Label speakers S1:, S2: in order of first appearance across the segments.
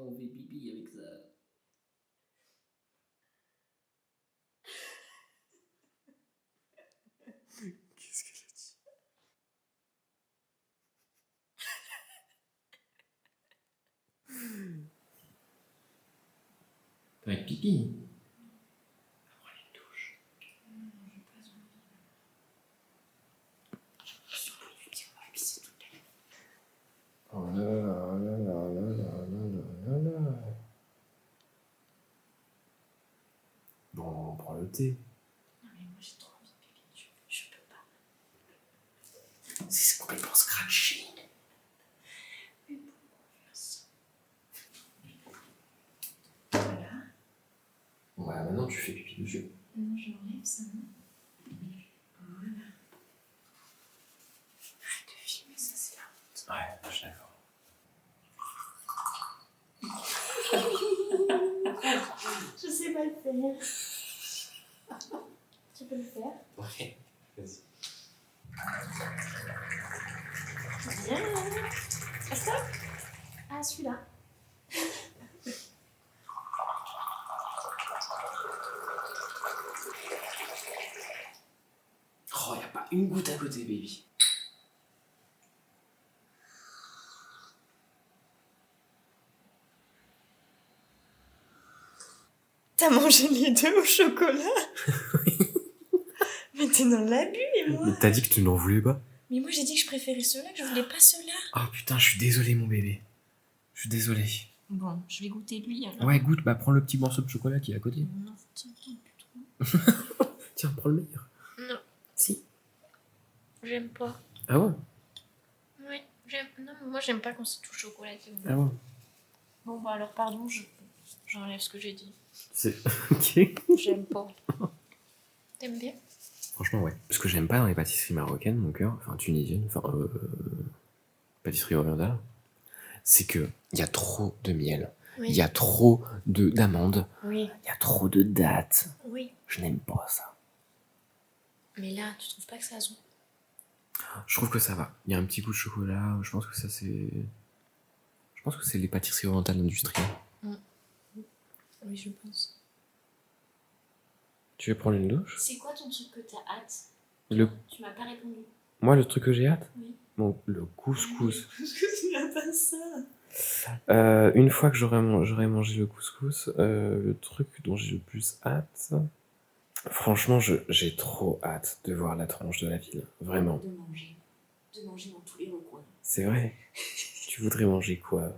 S1: on fait pipi avec ça.
S2: Qu'est-ce qu'elle a dit?
S1: Avec pipi.
S2: Prends une douche.
S3: Non, j'ai pas envie. Je suis pas lui dire, on va pisser toute la nuit.
S2: Oh là là là là là là là là là. Bon, on prend le thé.
S3: Non, mais moi j'ai trop envie de pipi. Je peux pas.
S2: C'est complètement scratchy.
S3: Mais pourquoi faire ça? Voilà.
S2: Ouais, maintenant tu fais pipi dessus.
S3: Non, j'enlève ça, non? Voilà. Arrête de filmer, ça c'est la honte.
S2: Ouais, je suis d'accord.
S3: Je sais pas le faire. Tu peux le faire?
S2: Ouais, vas-y.
S3: Bien. Ah ça? Ah celui-là.
S2: Oh, y'a pas une goutte à côté, baby.
S3: T'as mangé les deux au chocolat? Mais t'es dans l'abus, et moi?
S2: Mais t'as dit que tu n'en voulais pas?
S3: Mais moi j'ai dit que je préférais ceux-là, que je voulais pas ceux-là.
S2: Oh putain, je suis désolé, mon bébé. Je suis désolé.
S3: Bon, je vais goûter lui alors.
S2: Ouais, goûte, bah prends le petit morceau de chocolat qui est à côté.
S3: Non, tiens, plus trop.
S2: Tiens, prends le meilleur.
S3: Non,
S2: Si.
S3: j'aime pas.
S2: Ah ouais?
S3: Oui, j'aime. Non, moi j'aime pas quand c'est tout chocolaté.
S2: Ah ouais.
S3: Bon, bah alors pardon, j'enlève ce que j'ai dit.
S2: C'est... Ok.
S3: J'aime pas. T'aimes bien?
S2: Franchement, ouais. Ce que j'aime pas dans les pâtisseries marocaines, mon cœur, enfin tunisiennes, enfin pâtisserie orientale, c'est que y a trop de miel,
S3: Oui.
S2: il y a trop d'amandes,
S3: Oui.
S2: il y a trop de dattes.
S3: Oui.
S2: Je n'aime pas ça.
S3: Mais là, tu trouves pas que ça se...
S2: Je trouve que ça va. Il y a un petit goût de chocolat. Je pense que ça c'est. Je pense que c'est les pâtisseries orientales industrielles.
S3: Oui, je pense.
S2: Tu veux prendre une douche?
S3: C'est quoi ton truc que t'as hâte?
S2: Le...
S3: Tu m'as pas répondu.
S2: Moi, le truc que j'ai hâte?
S3: Oui.
S2: Bon, le couscous.
S3: Couscous, il a pas ça.
S2: Une fois que j'aurai mangé le couscous, le truc dont j'ai le plus hâte. Franchement, j'ai trop hâte de voir la tranche de la ville. Vraiment.
S3: De manger. De manger dans tous les recoins.
S2: C'est vrai. Tu voudrais manger quoi?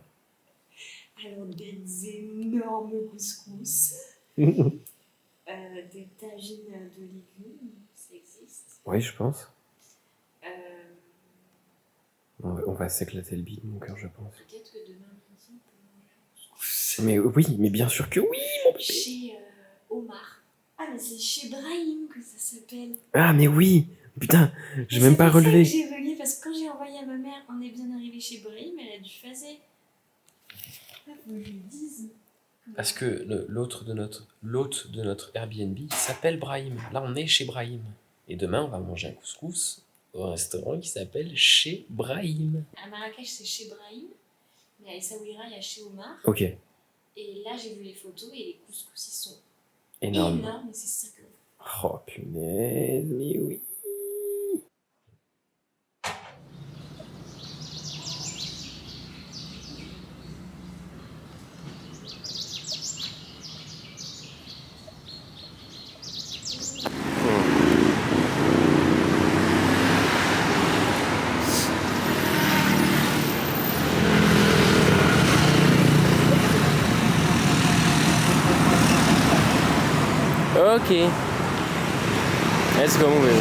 S3: Alors, des énormes couscous. Des tagines de légumes, ça existe.
S2: Oui, je pense. On va s'éclater le bide, mon cœur, je pense.
S3: Peut-être que demain midi, on peut manger un couscous.
S2: Mais oui, mais bien sûr que oui, mon bébé.
S3: Chez Omar. Ah, mais c'est chez Brahim que ça s'appelle.
S2: Ah, mais oui. Putain, j'ai
S3: Mais
S2: même pas
S3: c'est pour ça
S2: relevé.
S3: que j'ai bugué, parce que quand j'ai envoyé à ma mère, on est bien arrivé chez Brahim, elle a dû phaser. Faut que je lui dise.
S2: Parce que l'hôte de notre Airbnb s'appelle Brahim. Là, on est chez Brahim. Et demain, on va manger un couscous au restaurant qui s'appelle Chez Brahim.
S3: À Marrakech, c'est chez Brahim, mais à Essaouira, il y a chez Omar.
S2: Ok,
S3: Et là, j'ai vu les photos et les couscous, ils sont
S2: énorme.
S3: énormes, et c'est ça que...
S2: Oh punaise, mais oui. Ok. Let's go, mon bébé.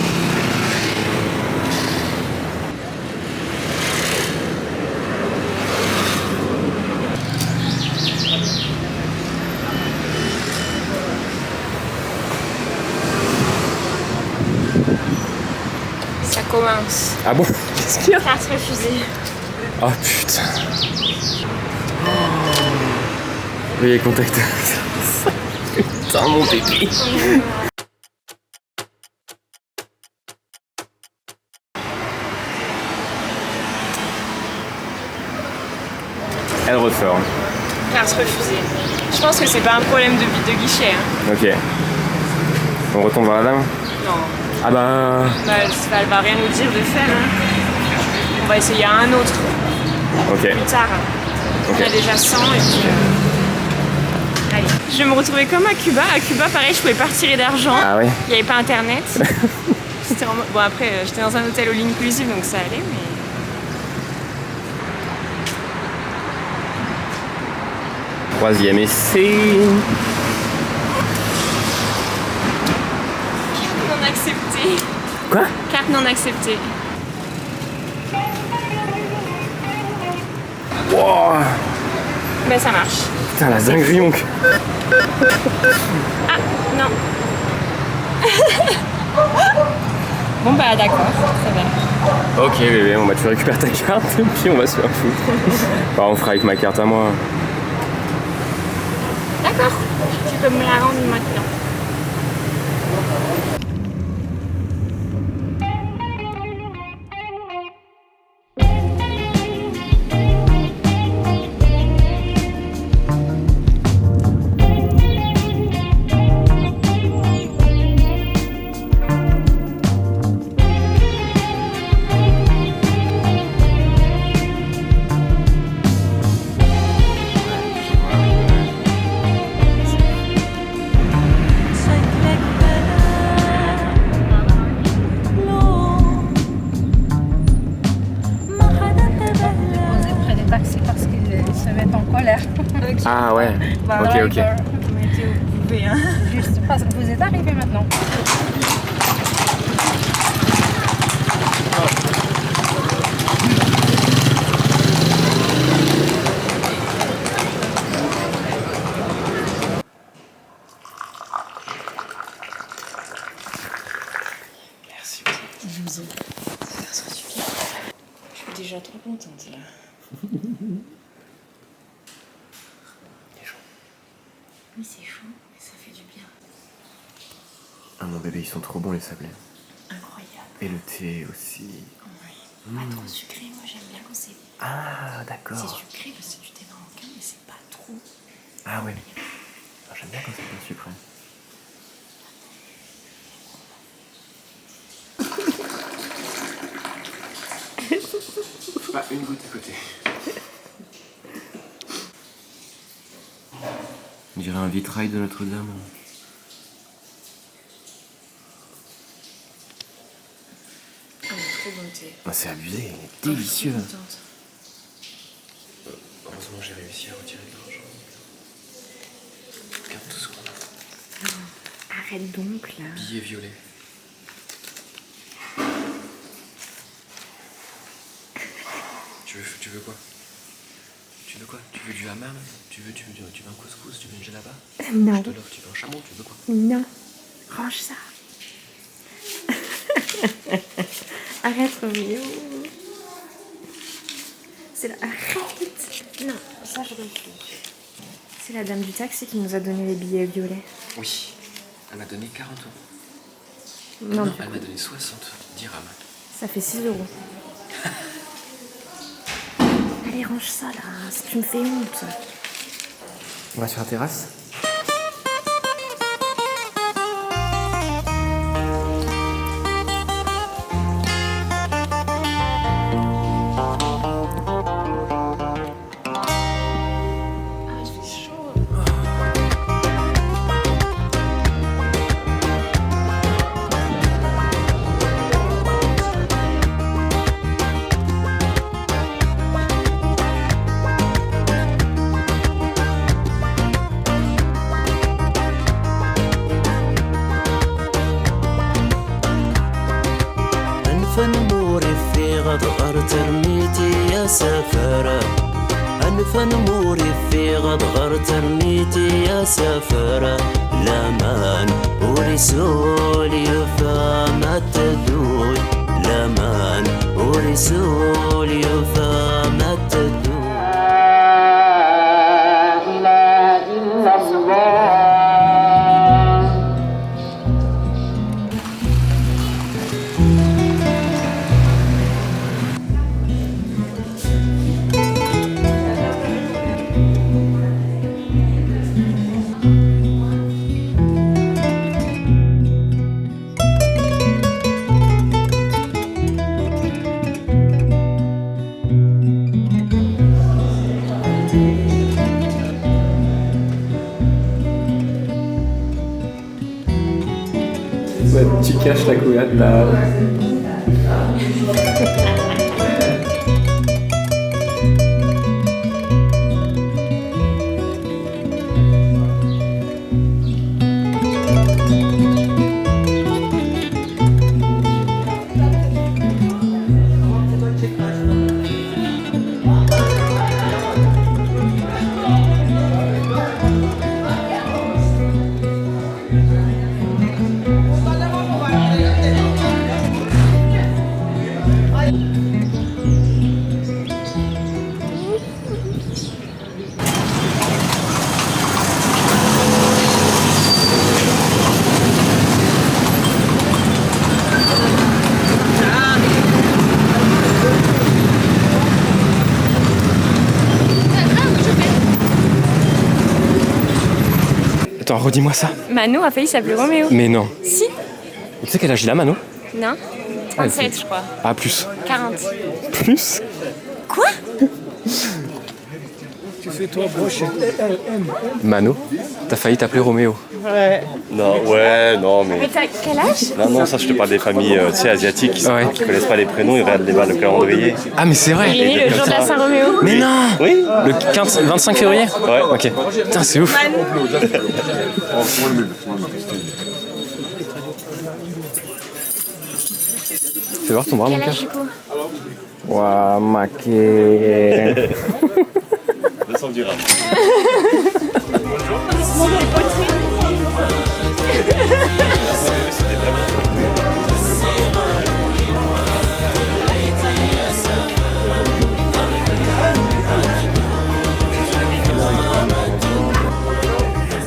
S3: Ça commence.
S2: Ah bon? Qu'est-ce qu'il y a?
S3: Carte refusée.
S2: Oh putain. Veuillez contacter. Putain, mon bébé. Elle ressort.
S4: faire se refuser. Je pense que c'est pas un problème de guichet. Hein.
S5: Ok. On retourne voir la dame?
S4: Non.
S5: Ah bah...
S4: Elle va rien nous dire de faire. Hein. On va essayer à un autre.
S5: Ok.
S4: Plus tard.
S5: Ok.
S4: On a déjà 100 et puis... Allez. Je vais me retrouver comme à Cuba. À Cuba, pareil, je pouvais pas retirer d'argent.
S5: Ah ouais?
S4: Il n'y avait pas internet. Bon, après, j'étais dans un hôtel all inclusive, donc ça allait, mais...
S5: Troisième essai.
S4: Non accepté.
S5: Quoi?
S4: Carte non acceptée.
S5: Wow.
S4: Ben ça marche.
S5: Putain, la dinguerie, oncle.
S4: Ah, non. Bon bah d'accord, ça va.
S5: Ok bébé, on va tu récupères ta carte et puis on va se faire foutre. Bah, on fera avec ma carte à moi.
S4: D'accord, tu peux me la rendre maintenant.
S5: Ah ouais,
S6: Bah,
S5: ok, ok.
S6: Mettez où vous pouvez, hein. Juste parce que vous êtes arrivés maintenant.
S2: Merci.
S4: Ça suffit. Je suis déjà trop contente là. Oui, c'est chaud, mais ça fait du bien.
S5: Ah mon bébé, ils sont trop bons les sablés.
S4: Incroyable.
S5: Et le thé aussi.
S4: Oui. Pas trop sucré, moi j'aime bien quand c'est.
S5: Ah
S4: C'est
S5: d'accord.
S4: sucré parce que c'est du thé marocain, mais c'est pas trop.
S5: Ah ouais. Ah, j'aime bien quand c'est bien sucré. Pas une goutte à côté. On dirait un vitrail de Notre-Dame.
S4: Oh, trop bon thé.
S5: Ah, c'est abusé, il est délicieux.
S4: Je suis contente.
S2: Heureusement, j'ai réussi à retirer de l'argent. Regarde tout ce qu'on a.
S4: Arrête donc là.
S2: Billets violets. Tu veux quoi? Tu veux quoi? Tu veux du hammam? Tu veux un couscous? Tu veux une djellaba?
S3: Non.
S2: Je te l'offre, tu veux un chameau? Tu veux quoi?
S3: Non. Range ça. Arrête, Roméo. C'est la... Arrête. Non, ça je refuse. C'est la dame du taxi qui nous a donné les billets violets.
S2: Oui. Elle m'a donné 40 euros.
S3: Non,
S2: Non,
S3: du
S2: elle
S3: coup,
S2: m'a donné 60 dirhams.
S3: ça fait 6 euros. Allez, range ça là, tu me fais honte.
S5: On va sur la terrasse?
S4: Ah, je fais chaud.
S7: نموري في غدغر ترميتي يا سفرة أنف نموري في غدغر ترميتي يا سفرة لمن ورسولي فما تدوي لمن ورسولي فما تدوي لا إله إلا الله
S5: caches la couverture. Attends, redis-moi ça.
S4: Mano a failli s'appeler Roméo.
S5: Mais non.
S4: Si.
S5: Tu sais quel âge il a, Mano?
S4: Non. 37, je crois.
S5: Ah, plus.
S4: 40.
S5: Plus?
S4: Quoi?
S5: Mano, t'as failli t'appeler Roméo.
S8: Non, mais.
S4: Mais t'as quel âge?
S8: Non, ça, je te parle des familles asiatiques qui
S5: Ouais.
S8: connaissent pas les prénoms, ils regardent le calendrier.
S5: Ah, mais c'est vrai.
S4: Il est né le jour de la Saint-Roméo.
S5: Mais non.
S8: Oui.
S5: Le 25 février?
S8: Ouais.
S5: Ok. Putain, c'est ouf. Fais voir ton bras, mon
S4: Quel
S5: cœur.
S4: âge du coup?
S5: Waouh, maquet.
S8: 200 dirhams.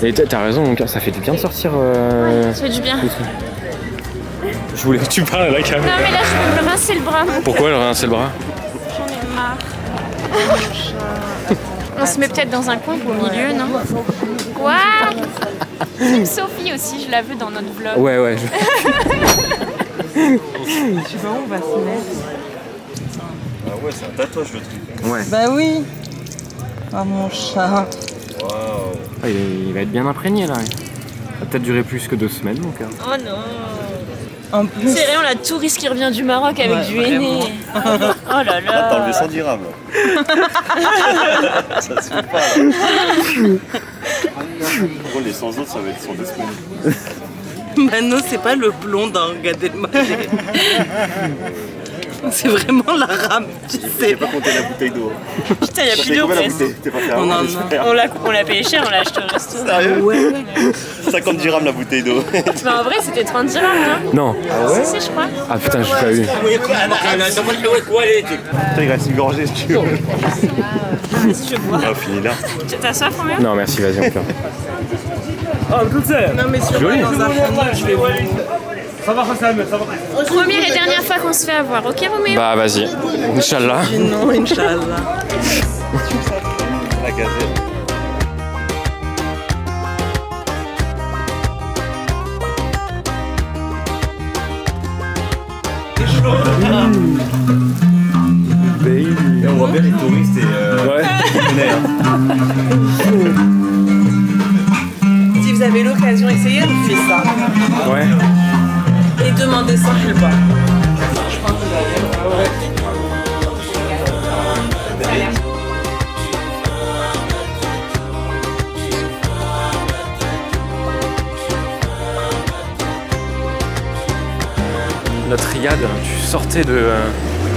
S5: Et t'as raison, mon cœur, ça fait du bien de sortir.
S4: Ça fait du bien.
S5: Je voulais que tu parles à la caméra.
S4: Non mais là je peux me rincer le bras.
S5: Pourquoi elle rince le bras?
S4: J'en ai marre. On se met peut-être dans un coin au milieu, non? Quoi? Même Sophie aussi, je la veux dans notre vlog.
S5: Ouais.
S6: Je sais pas où on va se mettre.
S8: Ah ouais, c'est un tatouage le truc.
S5: Ouais.
S6: Bah oui. Ah mon chat.
S5: Ah, il va être bien imprégné là. Ça va peut-être durer plus que 2 semaines, mon cœur.
S4: Oh non.
S6: En plus.
S4: C'est vraiment la touriste qui revient du Maroc avec
S6: Ouais,
S4: du henné. Oh là là.
S8: T'as enlevé 100 dirhams là. Ça se fait pas là. Pour les 100 autres, ça va être 100 semaines.
S6: Mano, c'est pas le blond dans Regardez le Marais. C'est vraiment la rame, tu sais.
S8: J'ai pas compté la bouteille d'eau.
S4: Putain, y'a plus
S8: T'as
S4: d'eau
S8: combien la
S4: presque.
S8: bouteille? T'es pas fait
S6: On
S8: avoir,
S6: en a.
S8: j'espère.
S4: On l'a payé cher, on l'a acheté au resto.
S8: Sérieux?
S6: Ouais.
S8: 50 dirhams la bouteille d'eau.
S4: Mais en vrai, c'était 30 dirhams, non?
S5: Non.
S4: Si, je crois.
S5: Ah putain, j'ai pas eu.
S8: Putain, il reste une gorgée si tu veux.
S4: Si tu bois.
S8: Ah, fini là.
S4: T'as soif, Roméo?
S5: Non, merci, vas-y, mon cœur.
S6: Non mais sur
S5: Joli.
S6: dans un fromage, je vais voir.
S4: Première et dernière fois qu'on se fait avoir, ok, Roméo?
S5: Bah, vas-y. Inch'Allah.
S6: Non, Inch'Allah.
S8: La gazette. Et on voit bien les touristes et
S5: Ouais.
S6: Si vous avez l'occasion, essayez de faire ça.
S5: Ouais.
S6: Et demandez ça le bas.
S5: Notre riad, tu sortais de.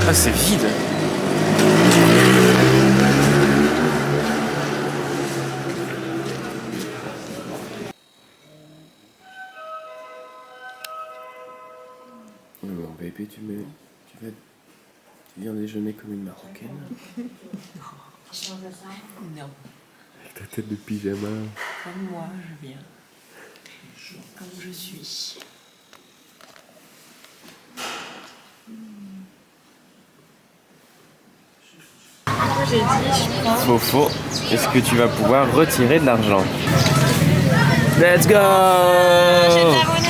S5: Ah, c'est vide. Mon bébé, tu viens déjeuner comme une Marocaine?
S6: Non.
S5: Avec ta tête de pyjama.
S6: Comme moi, je viens. Comme je suis.
S4: J'ai dit, je prends.
S5: Fofo, est-ce que tu vas pouvoir retirer de l'argent? Let's go!
S4: J'ai de la monnaie.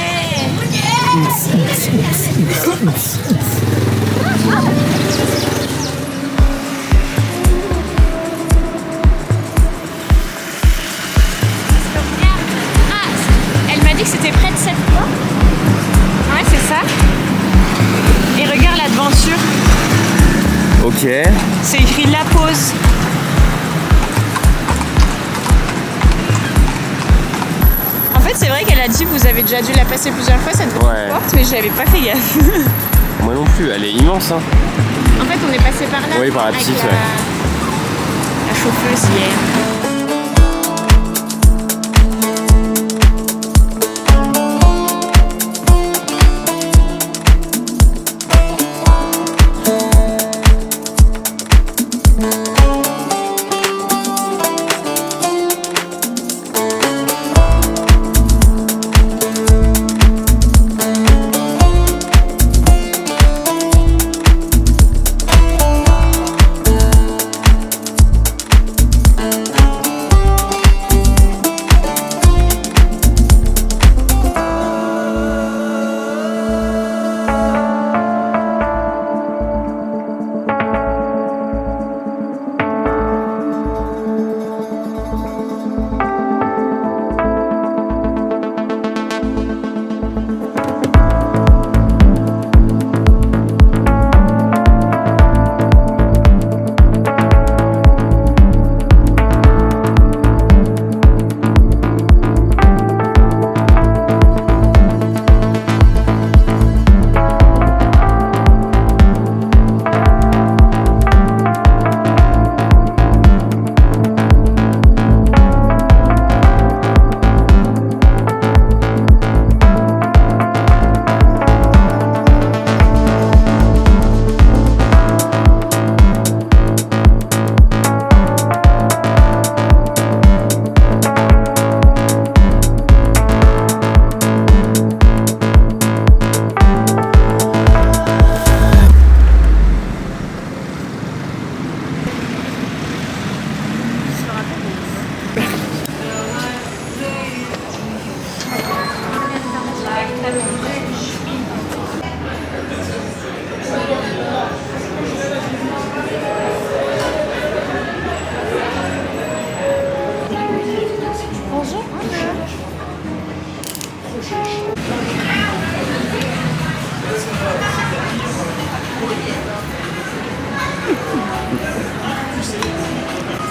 S4: Ah, elle m'a dit que c'était près de cette fois. Ouais, c'est
S5: Ok.
S4: C'est écrit La Pause. En fait, c'est vrai qu'elle a dit vous avez déjà dû la passer plusieurs fois cette
S5: Ouais.
S4: porte, mais j'avais pas fait gaffe.
S5: Moi non plus, elle est immense. Hein.
S4: En fait, on est passé par là.
S5: Oui, par la
S4: avec
S5: petite,
S4: la chauffeuse hier.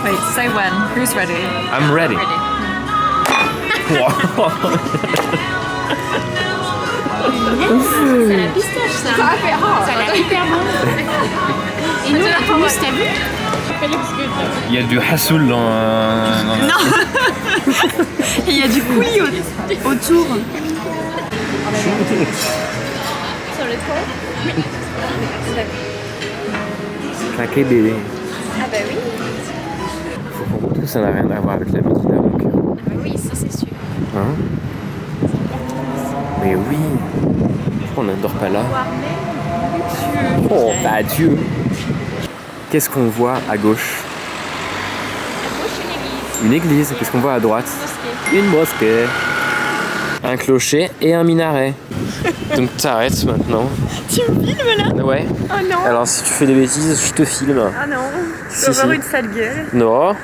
S6: Wait, say when. Who's ready?
S5: I'm ready.
S3: C'est la pistache ça. Ça a l'air hyper bon. Et nous la hummus, t'as vu?
S5: Il y a du hassoul dans...
S4: Non. Il y a du coulis autour.
S3: Sur le toit?
S5: Claqué bébé.
S3: Ah bah oui.
S5: Faut qu'on retrouve, ça n'a rien à voir avec la Médina, mon cœur.
S3: Ah bah oui, ça c'est sûr.
S5: Hein? Mais oui. Pourquoi on n'adore pas là? Oh, bah Dieu. Qu'est-ce qu'on voit à gauche?
S3: À gauche,
S5: Une église. Qu'est-ce qu'on voit à droite? Une mosquée. Un clocher et un minaret. Donc t'arrêtes maintenant.
S4: Tu me filmes là?
S5: Ouais.
S4: Oh non.
S5: Alors si tu fais des bêtises, je te filme.
S4: Ah non. Tu
S5: Si,
S4: dois avoir
S5: si.
S4: une sale gueule.
S5: Non.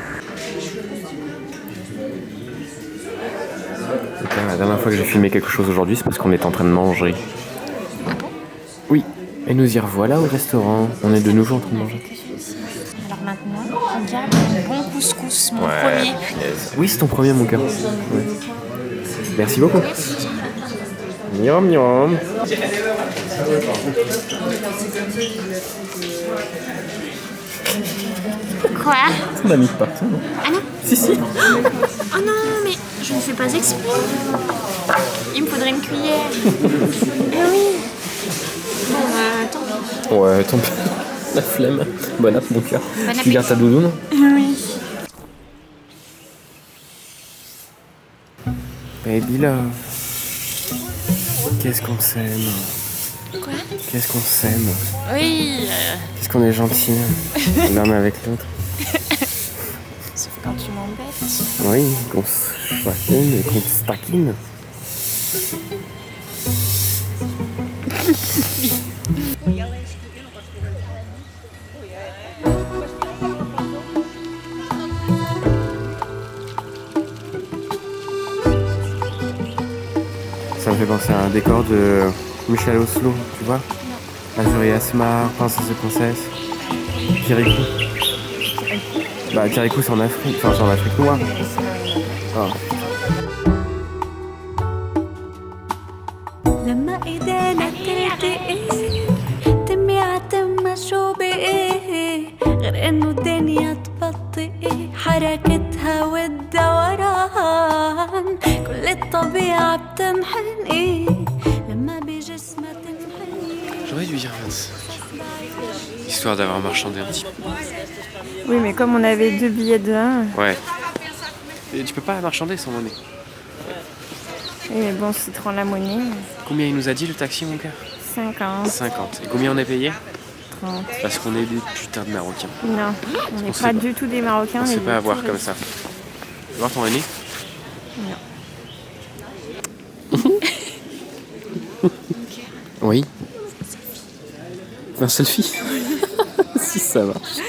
S5: La dernière fois que j'ai filmé quelque chose aujourd'hui, c'est parce qu'on est en train de manger. Oui. Et nous y revoilà au restaurant. On est de nouveau en train de manger.
S3: Alors maintenant, regarde mon bon couscous, mon premier.
S5: Oui, c'est ton premier, mon cœur. Ouais. Merci beaucoup. Miam miam.
S3: Quoi?
S5: On a mis de partout, non?
S3: Ah non?
S5: Si, si.
S3: Oh non, mais je ne fais pas exprès. Il me faudrait une cuillère. Ah oui. Bon, tant pis.
S5: Ouais, tant pis. La flemme. Bon app, mon cœur.
S3: Bon
S5: Tu gardes ta doudoune?
S3: Oui.
S5: Baby love. Qu'est-ce qu'on s'aime.
S3: Quoi?
S5: Qu'est-ce qu'on s'aime.
S3: Oui.
S5: Qu'est-ce qu'on est gentil. L'un avec l'autre.
S3: Sauf quand tu m'embêtes.
S5: Oui, qu'on se chacune et qu'on se taquine. Ça me fait penser à un décor de Michel Oslo, tu vois? Azur et Asmar, Princesse et Princesse. Kirikou. Bah Kirikou c'est en Afrique, enfin c'est en Afrique noire. Ah.
S9: لما ايدينا تلتقي دمي عتم شو بقي غير انه الدنيا تبطئ حركتها والدوران كل الطبيعة بتمحني لما بجسمها تنحني.
S2: J'aurais dû dire 25. Histoire d'avoir marchandé un petit peu.
S4: Oui, mais comme on avait 2 billets de 1.
S2: Ouais. Et tu peux pas marchander sans monnaie.
S4: Oui, mais bon, c'est trop la monnaie.
S2: Combien il nous a dit le taxi, mon cœur?
S4: 50.
S2: 50. Et combien on est payé?
S4: 30.
S2: Parce qu'on est des putains de Marocains.
S4: Non, on n'est pas du tout des Marocains.
S2: On sait
S4: mais
S2: pas
S4: des
S2: avoir
S4: touristes.
S2: comme ça. Tu vois ton aîné? Oui. Un selfie. Si ça marche.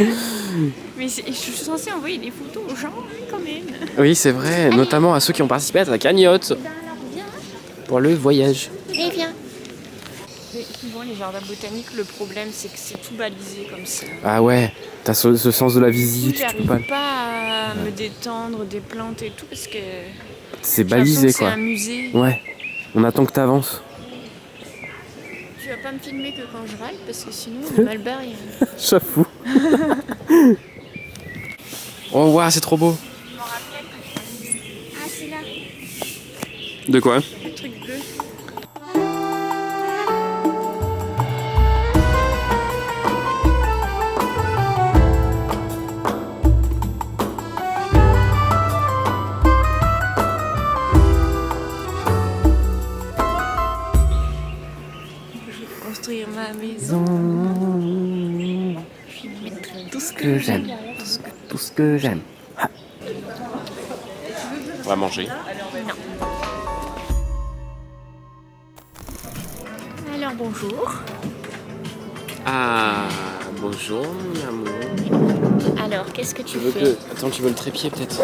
S4: Mais je suis censée envoyer des photos aux gens, quand même.
S2: Oui, c'est vrai, notamment à ceux qui ont participé à ta cagnotte. Pour le voyage.
S3: Et viens.
S4: Mais souvent, les jardins botaniques, le problème, c'est que c'est tout balisé comme ça.
S5: Ah ouais, t'as ce sens de la visite, tu peux
S4: J'arrive
S5: pas.
S4: pas à me détendre des plantes et tout parce que
S5: C'est
S4: j'ai
S5: balisé
S4: l'impression que
S5: quoi.
S4: c'est un musée.
S5: Ouais, on attend que t'avances.
S4: Tu vas pas me filmer que quand je râle parce que sinon on est mal barré.
S5: J'avoue.
S2: Oh, waouh, c'est trop beau.
S4: Ah, c'est là,
S2: De quoi?
S4: le truc bleu. Construire ma maison. Je vais mettre tout ce que j'aime.
S5: Tout ce que j'aime.
S2: On va manger.
S4: Alors bonjour.
S2: Ah, bonjour, mon amour.
S4: Alors qu'est-ce que tu
S2: Tu veux
S4: fais?
S2: que... Attends, tu veux le trépied peut-être?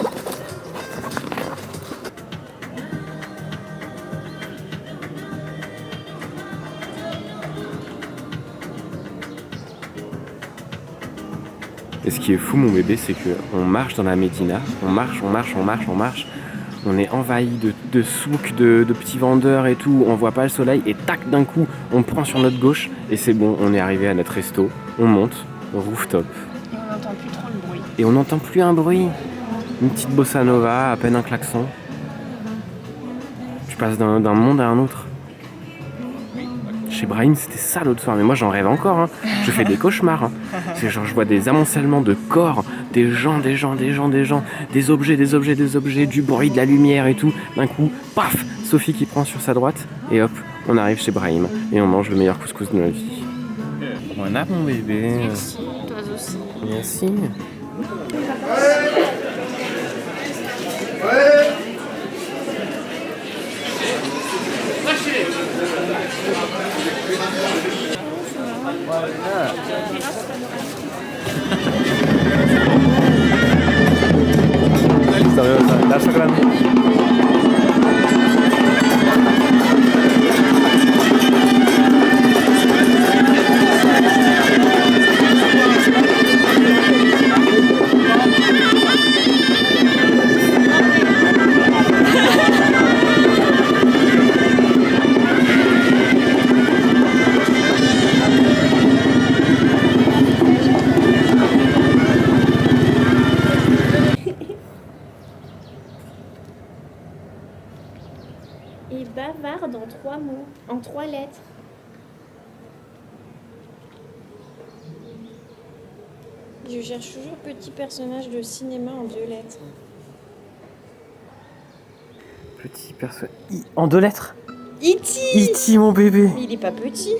S5: Et ce qui est fou, mon bébé, c'est que on marche dans la Médina, on marche. On est envahi de souks, de petits vendeurs et tout, on voit pas le soleil et tac, d'un coup, on prend sur notre gauche et c'est bon, on est arrivé à notre resto, on monte, au rooftop.
S4: Et on n'entend plus trop le bruit.
S5: Et on n'entend plus un bruit. Une petite bossa nova, à peine un klaxon. Tu passes d'un monde à un autre. Chez Brahim, c'était ça l'autre soir, mais moi j'en rêve encore. Hein. Je fais des cauchemars. Hein. C'est genre, je vois des amoncellements de corps, des gens, des objets, du bruit, de la lumière et tout. D'un coup, paf, Sophie qui prend sur sa droite, et hop, on arrive chez Brahim et on mange le meilleur couscous de notre vie. Voilà mon bébé.
S4: Merci, toi aussi.
S5: Merci. لا شكرا.
S3: Et bavarde en 3 mots, en 3 lettres. Je cherche toujours petit personnage de cinéma en 2 lettres.
S5: Petit personnage. En 2 lettres.
S3: E.T.
S5: E.T. mon bébé.
S3: Mais il est pas petit.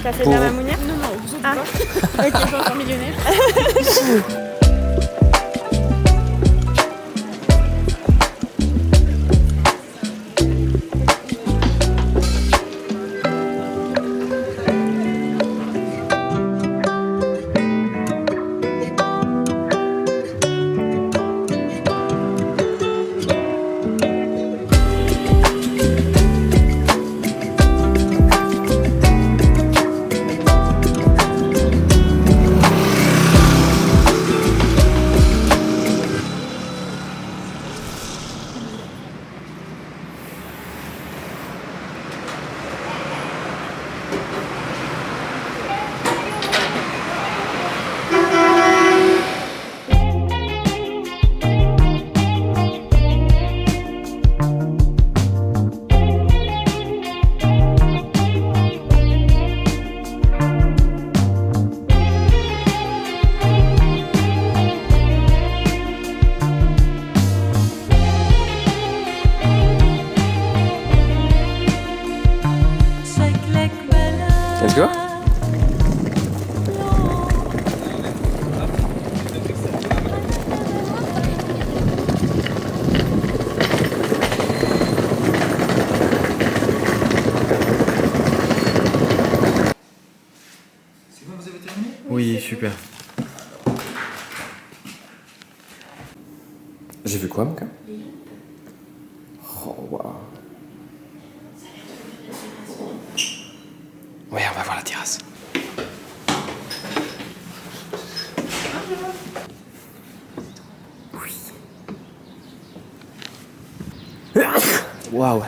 S4: T'as fait
S5: Pour-
S4: de la mamounière?
S3: Non, non, vous
S4: Ah.
S3: pas. Ok, je suis encore millionnaire.
S5: Let's go.
S10: C'est bon, vous avez terminé?
S5: Oui, super. J'ai vu quoi, mon gars? Oh, waouh. Ouais, on va voir la terrasse. Oui. Waouh.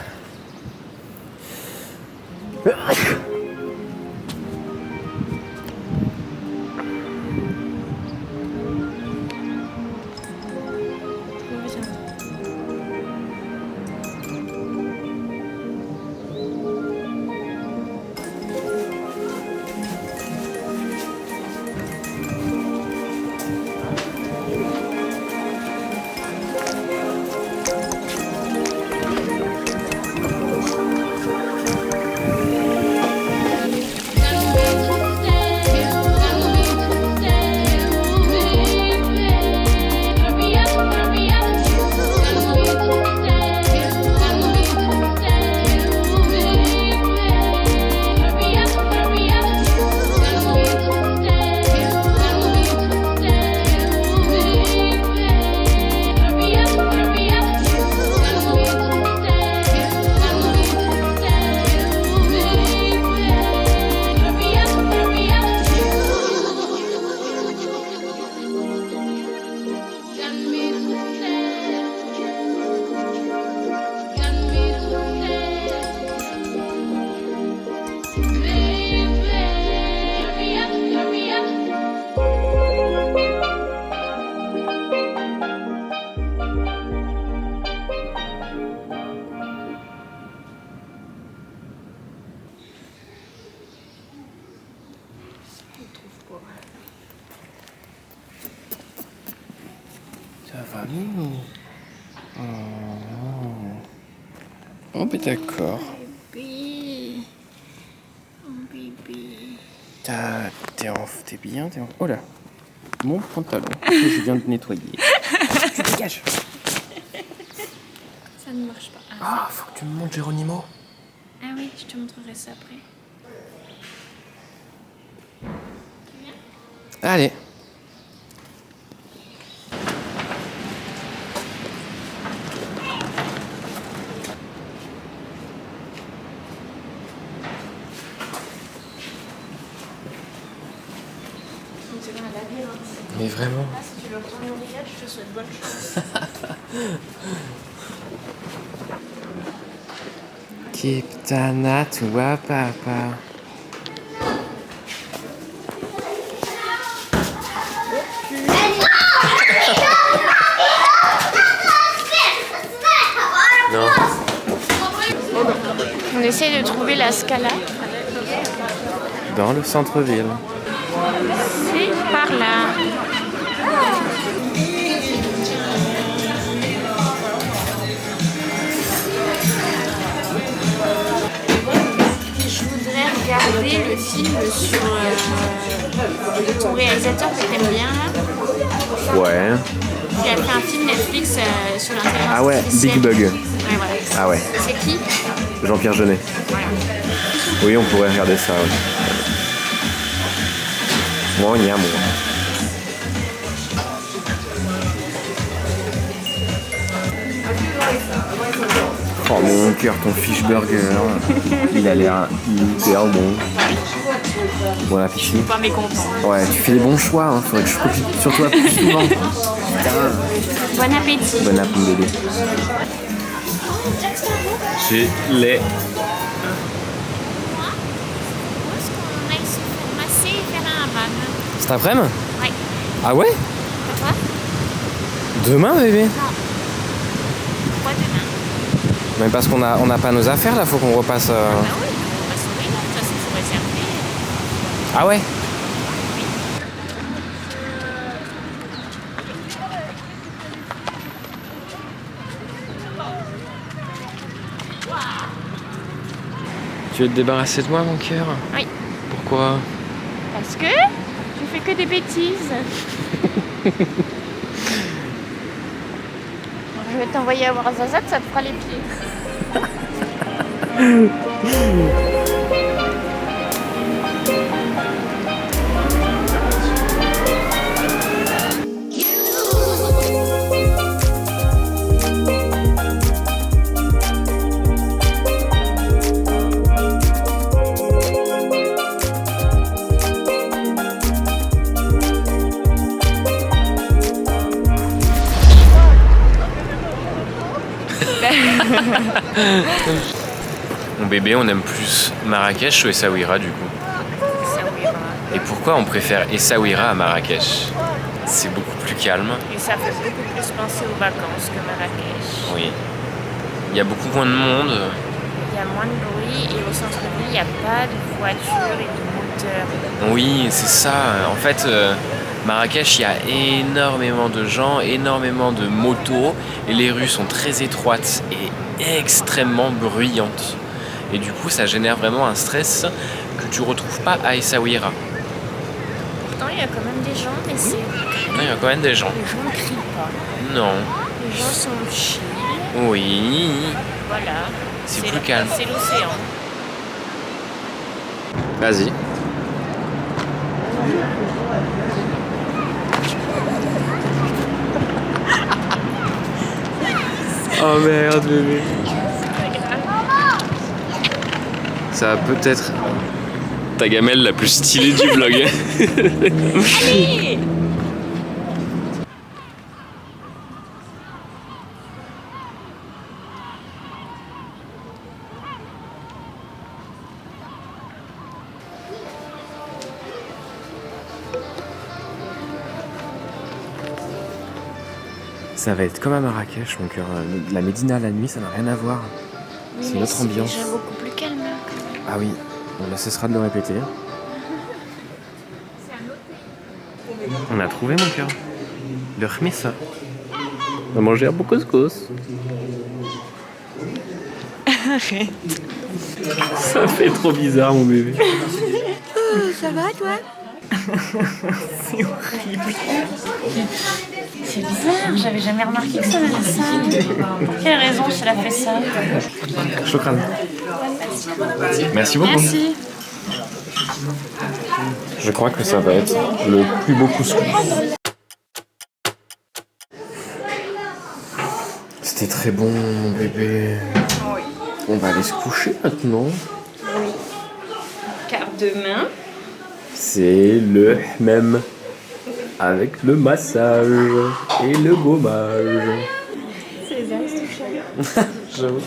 S5: Ça va, Loulou? Oh, oh ben d'accord.
S3: Bébé. Oh, bébé.
S5: T'es bien, t'es en... Oh là, mon pantalon que je viens de nettoyer. Tu dégages.
S3: Ça ne marche pas.
S5: Ah, faut que tu me montres Geronimo.
S3: Ah oui, je te montrerai ça après.
S5: Allez.
S3: On dirait un labyrinthe.
S5: Mais vraiment.
S3: Là, si tu veux retourner au Riyad, je te souhaite bonne chance.
S5: Kiptana tua papa. Non.
S3: On essaye de trouver la Scala.
S5: Dans le centre-ville.
S3: C'est par là. Je voudrais regarder le film sur ton réalisateur que t'aimes bien là.
S5: Ouais.
S3: Il a fait un film Netflix sur l'intelligence
S5: Ah ouais,
S3: artificielle.
S5: Big Bug.
S3: Ouais, voilà.
S5: Ah ouais,
S3: C'est qui?
S5: Jean-Pierre Jeunet.
S3: Voilà.
S5: Oui, on pourrait regarder ça. Ouais. Moi, on y a, moi. Oh mon cœur, ton fish burger, il a l'air hyper bon. Bon appétit.
S3: Pas mécontent.
S5: Ouais, tu fais des bons choix, hein. Faudrait que je copie sur toi plus souvent. Putain.
S3: Bon appétit.
S5: Bon appétit, bébé. J'ai les.
S3: On aille se faire masser et faire un hammam.
S5: Cet après-midi?
S3: Ouais.
S5: Ah ouais?
S3: Pas toi?
S5: Demain, bébé?
S3: Pourquoi demain?
S5: Mais parce qu'on a pas nos affaires là, faut qu'on repasse.
S3: Ah oui, on va sauver là, de toute façon faut réserver.
S5: Ah ouais? Tu veux te débarrasser de moi, mon cœur?
S3: Oui.
S5: Pourquoi?
S3: Parce que je fais que des bêtises. Je vais t'envoyer à voir Zazat, ça te fera les pieds.
S5: Mon bébé, on aime plus Marrakech ou Essaouira du coup?
S3: Essaouira.
S5: Et pourquoi on préfère Essaouira à Marrakech? C'est beaucoup plus calme.
S3: Et ça fait beaucoup plus penser aux vacances que Marrakech.
S5: Oui. Il y a beaucoup moins de monde.
S3: Il y a moins de bruit et au centre-ville, il n'y a pas de voitures et de moteurs.
S5: Oui, c'est ça. En fait, Marrakech, il y a énormément de gens, énormément de motos, et les rues sont très étroites et extrêmement bruyantes. Et du coup, ça génère vraiment un stress que tu retrouves pas à Essaouira.
S3: Pourtant, il y a quand même des gens, mais c'est...
S5: Non, il y a quand même des gens.
S3: Les gens ne crient pas.
S5: Non.
S3: Les gens sont chill.
S5: Oui.
S3: Voilà.
S5: C'est plus calme.
S3: C'est l'océan.
S5: Vas-y. Oh merde, bébé. Ça va peut-être ta gamelle la plus stylée du vlog.
S3: Allez!
S5: Ça va être comme à Marrakech, mon cœur. La Médina la nuit, ça n'a rien à voir. C'est une autre ambiance.
S3: C'est déjà beaucoup plus calme. Là, quand même.
S5: Ah oui, on ne cessera de le répéter. On a trouvé, mon cœur. Le khmissa. On va manger un beau couscous.
S4: Arrête.
S5: Ça fait trop bizarre, mon bébé.
S9: Ça va, toi?
S4: C'est horrible.
S3: C'est bizarre, j'avais jamais remarqué que ça faisait ça. Pour quelle raison elle a fait ça?
S5: Chokran. Merci beaucoup.
S3: Merci.
S5: Je crois que ça va être le plus beau couscous. C'était très bon, mon bébé.
S4: Oui.
S5: On va aller se coucher maintenant.
S4: Oui. Car demain...
S5: C'est le même. Avec le massage et le gommage.
S4: C'est bien, c'est
S5: J'avoue.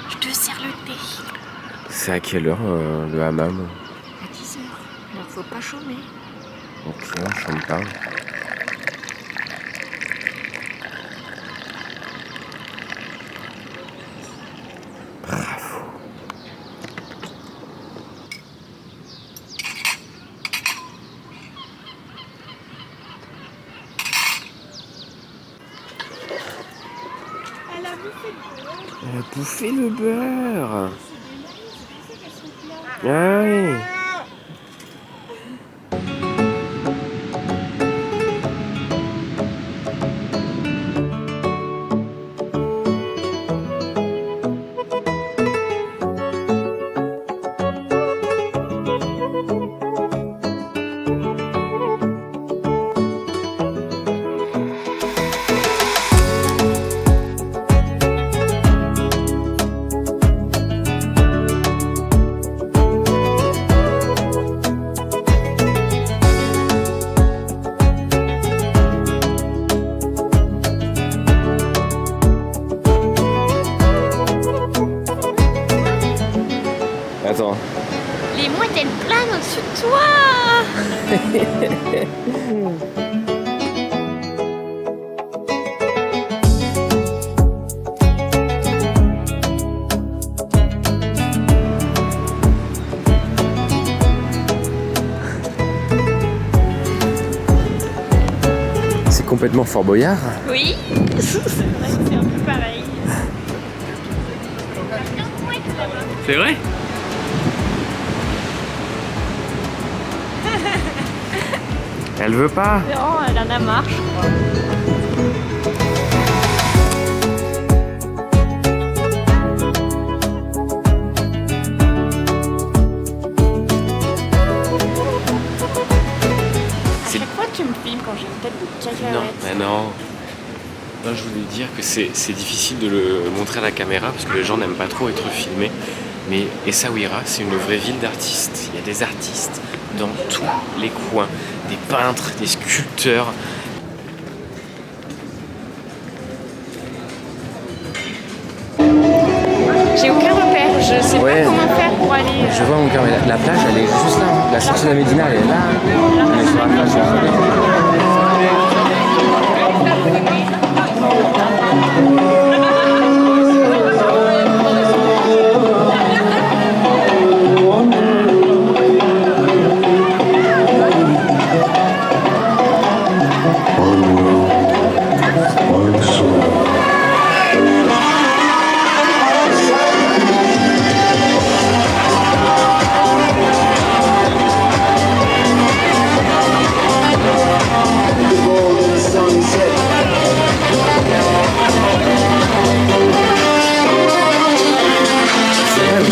S3: Je te sers le thé.
S5: C'est à quelle heure le hammam?
S3: À 10h. Faut pas chômer.
S5: Ok, on chôme pas. Bravo. Elle a bouffé le beurre. Ah oui. Attends.
S3: Les mouettes, elles planent au-dessus de toi.
S5: C'est complètement Fort Boyard.
S3: Oui, c'est vrai que c'est un peu pareil.
S5: C'est vrai? Elle veut pas.
S3: Non, elle en a marre, je crois. À chaque fois, tu me filmes quand j'ai une tête de cacahuète.
S5: Non, mais non. Non, je voulais dire que c'est difficile de le montrer à la caméra parce que les gens n'aiment pas trop être filmés. Mais Essaouira, c'est une vraie ville d'artistes. Il y a des artistes dans tous les coins. Des peintres, des sculpteurs.
S3: J'ai aucun repère, je sais
S5: Ouais.
S3: pas comment faire pour aller.
S5: Je vois mon cœur, mais la plage, elle est juste là. La sortie de la Médina, elle est là. On est sur la plage.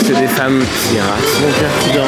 S5: C'est des femmes pirates, mon père qui danse.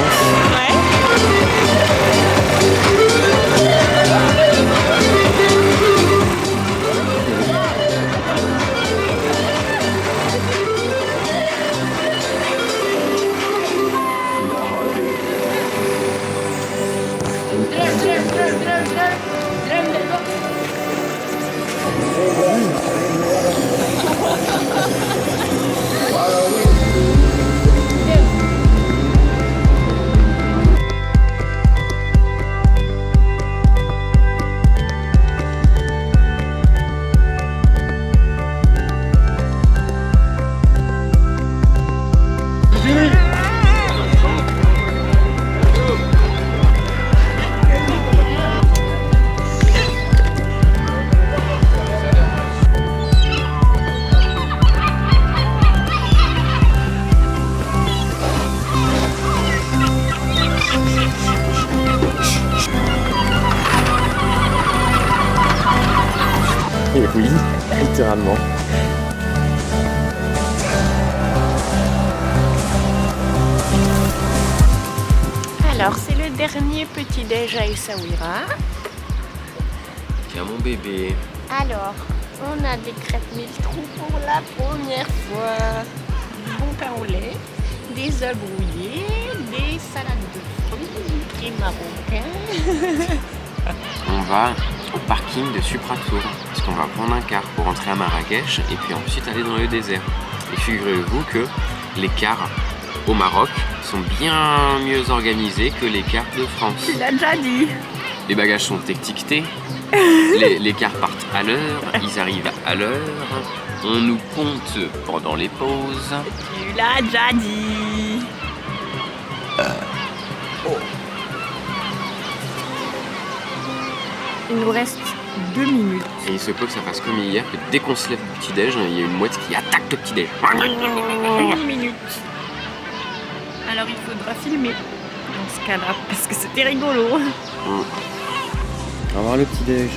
S5: Et oui, littéralement.
S3: Alors, c'est le dernier petit déj à Essaouira.
S5: Tiens mon bébé.
S3: Alors, on a des crêpes mille trous pour la première fois. Du bon pain au lait, des œufs brouillés, des salades de fruits et marocains.
S5: On va au parking de Supratour parce qu'on va prendre un car pour rentrer à Marrakech et puis ensuite aller dans le désert. Et figurez-vous que les cars au Maroc sont bien mieux organisées que les cars de France.
S4: Tu l'as déjà dit.
S5: Les bagages sont étiquetés, les cars partent à l'heure, ils arrivent à l'heure, on nous compte pendant les pauses.
S4: Tu l'as déjà dit. Il nous reste 2 minutes.
S5: Et il se peut que ça fasse comme hier, que dès qu'on se lève du petit-déj, il y a une mouette qui attaque le petit-déj.
S4: 1 minute. Alors il faudra filmer dans ce cas-là, parce que c'était rigolo.
S5: On va voir le petit-déj.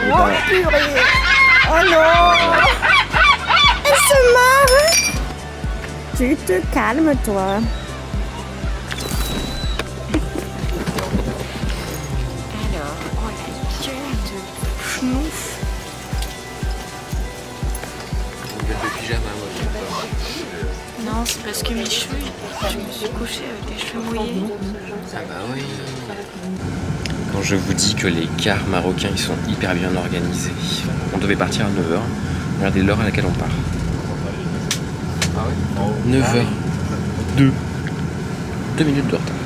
S9: Oh purée. Oh non. Elle se marre. Tu te calmes, toi.
S4: Alors, oh la gueule de schnouf.
S5: On met le pyjama, moi j'ai peur.
S4: Non, c'est parce que mes cheveux, je me suis couchée avec les cheveux mouillés.
S5: Ah bah oui. Quand je vous dis que les cars marocains ils sont hyper bien organisés, on devait partir à 9h. Regardez l'heure à laquelle on part. 9h. 2 minutes de retard.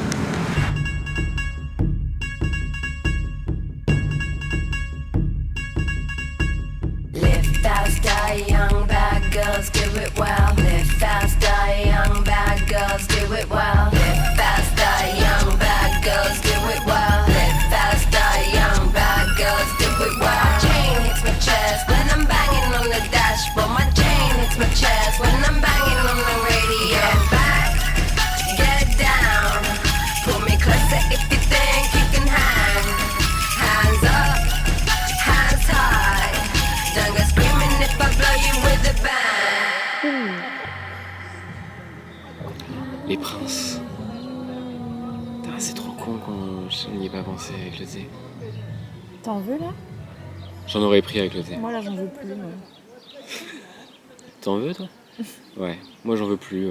S10: Live faster, young bad girls, do it well. Live faster, young bad girls, do it well. Live faster, young bad girls, do it well. Live faster, young bad girls, do it well. My chain hits my chest when I'm banging on the dashboard. My chain hits my chest when I'm banging on the radio. Get back, get down. Pull me closer if you think you can hang. Hands up, hands high. Don't go screaming if I blow you with a bang.
S5: Les princes. Putain, c'est trop con qu'on n'y ait pas pensé avec le thé.
S9: T'en veux là?
S5: J'en aurais pris avec le thé.
S9: Moi là j'en veux plus.
S5: T'en veux toi? Ouais, moi j'en veux plus.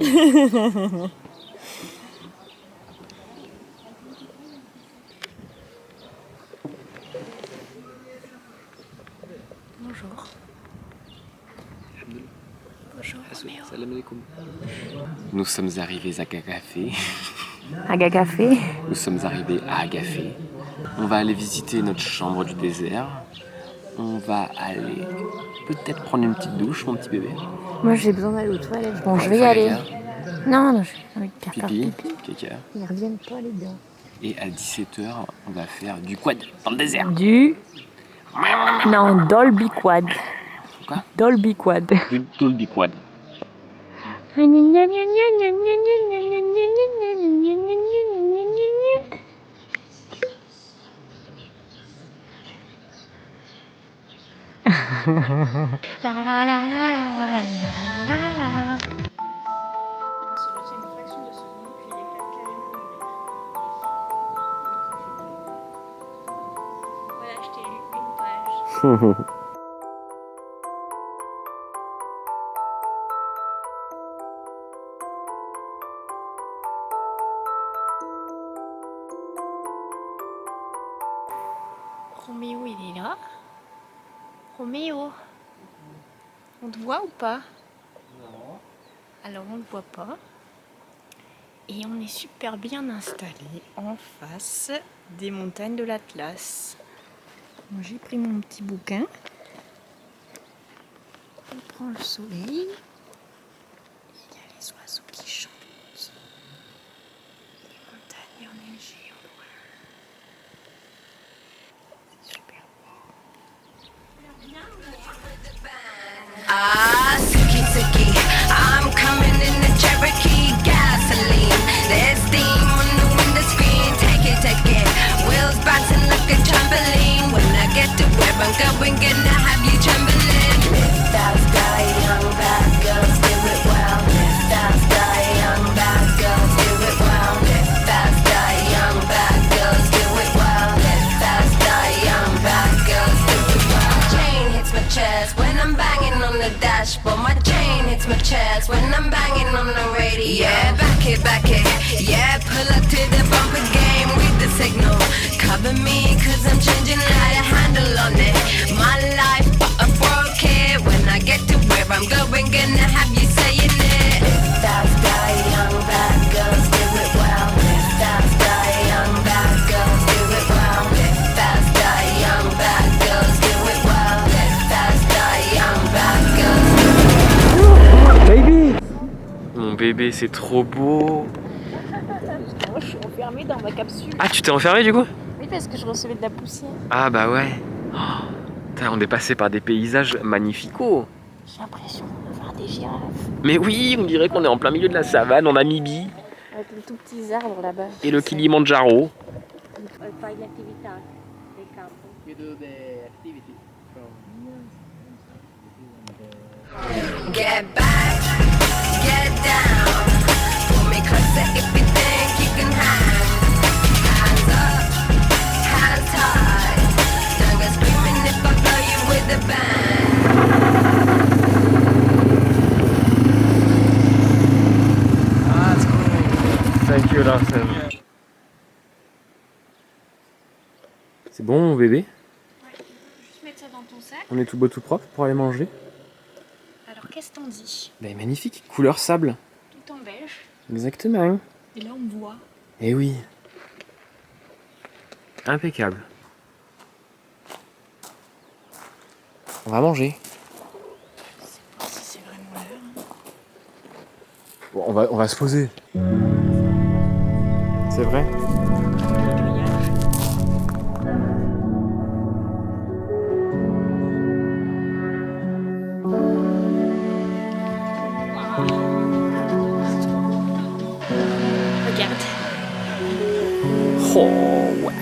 S4: Bonjour. Bonjour.
S5: Salam alaikum. Nous sommes arrivés à Agafé.
S4: Agafé.
S5: Nous sommes arrivés à Agafé. On va aller visiter notre chambre du désert. On va aller peut-être prendre une petite douche, mon petit bébé.
S9: Moi j'ai besoin d'aller aux toilettes. Bon, je vais y aller. Non, j'ai envie de faire
S5: Pipi,
S9: pipi.
S5: caca.
S9: Ils reviennent pas les gars.
S5: Et à 17h, on va faire du quad dans le désert.
S4: Non, Dolby Quad.
S5: Quoi?
S4: Dolby Quad.
S5: Du Dolby Quad.
S4: Voilà, je t'ai lu une page. Roméo, il est là. Roméo, on te voit ou pas? Non. Alors on ne le voit pas. Et on est super bien installé en face des montagnes de l'Atlas. Moi, j'ai pris mon petit bouquin. On prend le soleil. Il y a les oiseaux qui chantent. Les montagnes enneigées au loin. C'est super beau.
S10: Ah, Suki Suki, I'm coming in the Cherokee gasoline. There's steam on the window screen. Take it. Wheels bouncing like a trampoline. When I get to where I'm going, gonna have you trembling. Live faster, young bad girls, do it well. Live faster, young bad girls, do it well. Live faster, young bad girls, do it well. Live faster, young bad girls, do it well. My chain hits my chest when I'm banging on the dashboard. My chain hits my chest when I'm banging on the radio. Yeah, back it. Yeah, pull up to the bumper game with the signal. Cover me, cause I'm changing light, a handle on it. My life, but I broke it. When I get to where I'm going, gonna have you say
S5: bébé, c'est trop beau.
S4: Moi, je suis enfermée dans ma capsule.
S5: Ah, tu t'es enfermé du coup?
S4: Oui, parce que je recevais de la poussière.
S5: Ah bah ouais. Oh, putain, on est passé par des paysages magnificaux.
S4: J'ai l'impression de voir des girafes.
S5: Mais oui, on dirait qu'on est en plein milieu de la savane en Namibie.
S4: Avec les tout petits arbres là-bas.
S5: Et le Kilimandjaro.
S10: Get back, get down. Pull me closer if you think you can hang. Hands up, hands high. Don't go screaming if I blow you with a bang.
S5: Thank you, Larsen. C'est bon, mon bébé?
S4: Juste mettre ça dans ton sac.
S5: On est tout beau tout propre pour aller manger?
S4: Alors, qu'est-ce qu'on dit?
S5: Bah, magnifique, couleur sable.
S4: Tout en beige.
S5: Exactement.
S4: Et là, on me voit.
S5: Eh oui. Impeccable. On va manger.
S4: Je sais pas si c'est vraiment l'heure.
S5: Bon, on va se poser. C'est vrai?
S4: Regarde.
S5: Oh, wow.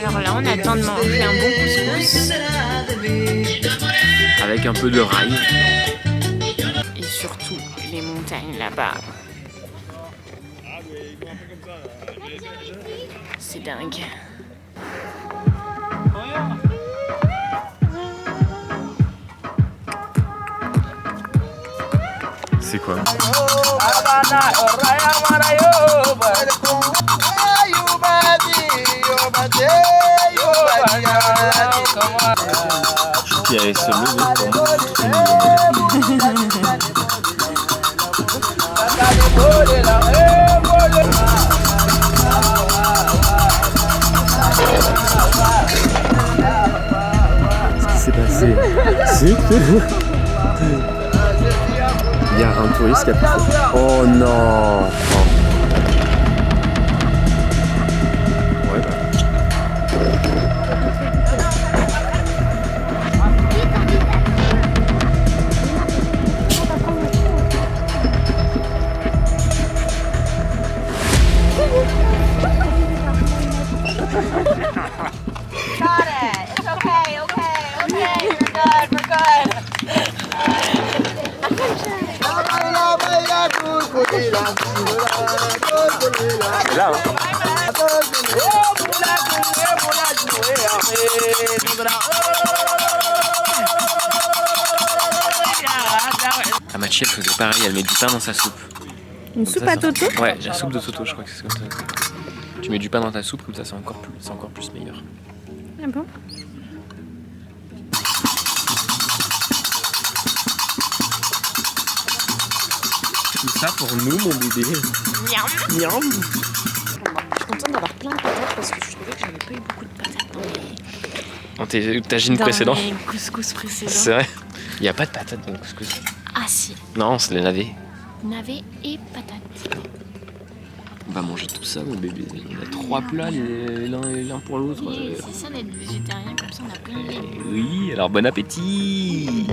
S4: Alors là, on attend de manger un bon couscous.
S5: Avec un peu de rail.
S4: Et surtout, les montagnes là-bas. C'est dingue.
S5: C'est quoi?
S8: Qui allait se lever pour moi.
S5: Qu'est-ce qui s'est passé? Si. Il y a un touriste qui a pris feu. Oh non. Ouais, bah.
S3: Got it. It's okay, okay, okay. We're good, we're good.
S5: C'est là, hein. Ah, Machi, elle faisait pareil, elle met du pain dans sa soupe.
S4: Une soupe à Toto?
S5: Ouais, la soupe de Toto, je crois que c'est comme ça. Tu mets du pain dans ta soupe, comme ça c'est encore plus meilleur.
S4: Ah bon?
S5: Tout ça pour nous, mon bébé.
S4: Miam.
S5: Miam.
S4: Je suis contente d'avoir plein de patates parce que je trouvais que j'avais pas eu beaucoup de patates
S5: Dans tes tagines précédents.
S4: mes couscous précédents.
S5: C'est vrai. Il n'y a pas de patates dans le couscous.
S4: Ah si,
S5: Non, c'est les navets.
S4: navets et patates.
S5: On va manger tout ça, mon bébé. On a 3 plats, l'un pour l'autre.
S4: C'est ça d'être végétarien, comme ça on a plein de légumes.
S5: Oui, alors bon appétit.